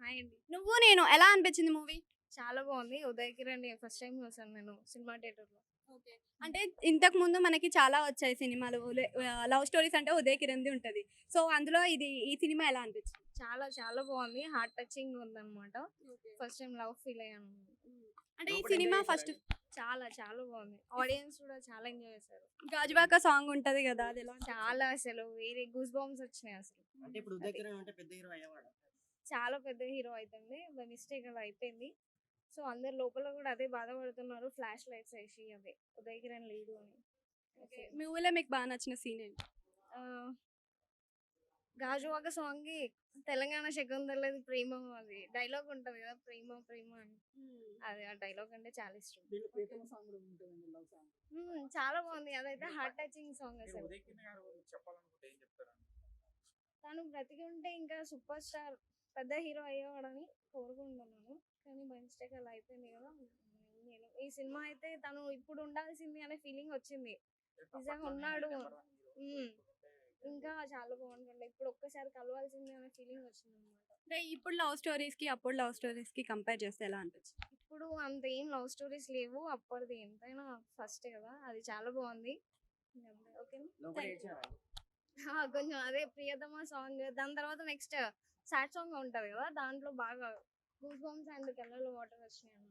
Hi అండి. నువ్వు నేను ఎలా అనిపించింది మూవీ? చాలా బాగుంది. 'ఉదయ్ కిరణ్' ఫస్ట్ టైమ్ చూసాను నేను సినిమా థియేటర్‌లో. ఓకే. అంటే ఇంతకు ముందు మనకి చాలా వచ్చాయి సినిమాలు. లవ్ స్టోరీస్ అంటే ఉదయ్ కిరణ్‌ది ఉంటది. సో, అందులో ఈ సినిమా ఎలా అనిపించింది? చాలా చాలా బాగుంది. హార్ట్ టచింగ్ ఉందన్నమాట. Okay. First time love feel అయ్యాను. అంటే ఈ లోపల సినిమా ఎంజాయ్ ఫస్ట్ చేశారా? చాలా చాలా బాగుంది. ఆడియన్స్ కూడా చాలా ఎంజాయ్ చేశారు. 'గాజువాక' సాంగ్ ఉంటది కదా! అది ఎలా అనిపించింది? చాలా అసలు వేరే గూస్ బంప్స్ వచ్చినాయి అసలు. అంటే ఇప్పుడు ఉదయ్ కిరణ్ అంటే పెద్ద హీరో అయ్యేవాడా? చాలా పెద్ద హీరో అయితుంది. బై మిస్టేక్ అలా అయిపోయింది. సో అందరు లోపల కూడా అదే బాధపడుతున్నారు. ఫ్లాష్ లైట్స్ వేసి అదే 'ఉదయ్ కిరణ్' లీడు అని. ఓకే. మూవీలో మీకు బాగా నచ్చిన సీన్ ఏంటి? ఆ, 'గాజువాక' సాంగ్‌కి తెలంగాణ శకుంతలది ప్రేమ అది డైలాగ్ ఉంటది కదా! ప్రేమ ప్రేమ అని. అది ఆ డైలాగ్ అంటే చాలా ఇష్టం. దీంట్లో ప్రీతమ సాంగ్ కూడా ఉంటుందండి, లవ్ సాంగ్. చాలా బాగుంది. అదైతే హార్ట్ టచింగ్ సాంగ్ మీరు అసలు. ఉదయ్ కిరణ్ గారు గురించి చెప్పాలనుకుంటే ఏం చెప్తారండి? తను బ్రతికి ఉంటే ఇంకా సూపర్ స్టార్ పెద్ద హీరో అయ్యేవాడని కోరుకుంటున్నాను. కానీ బై మిస్టేక్ అలా అయిపోయింది కదా! నేను ఈ సినిమా అయితే తను ఇప్పుడు ఉండాల్సింది అనే ఫీలింగ్ వచ్చింది. నిజంగా ఉన్నాడు. నెంబర్ 1 హీరో హ్మ్. ఇప్పుడుంటే ఇంకా చాలా బాగుంటుండే. ఇప్పుడు ఒక్కసారి కలవాల్సిందే అనే ఫీలింగ్ వచ్చిందనమాట. అంటే ఇప్పుడు లవ్ స్టోరీస్‌కి, అప్పుడు లవ్ స్టోరీస్‌కి కంపేర్ చేస్తే ఎలా అనిపించింది? ఇప్పుడు అంత ఏం లవ్ స్టోరీస్ లేవు. అప్పటిది ఎంతైనా ఫస్ట్ కదా! అది చాలా బాగుంది. ఓకేనా? లోపల థాంక్ యూ. ఏడ్చారా? కొంచెం అదే 'ప్రియతమ' సాంగ్ దాని తర్వాత నెక్స్ట్ సాడ్ సాంగ్ ఉంటది కదా! దాంట్లో బాగా గూస్ బంప్స్ అండ్ కళ్ళలో వాటర్ వచ్చినాయి అన్నమాట.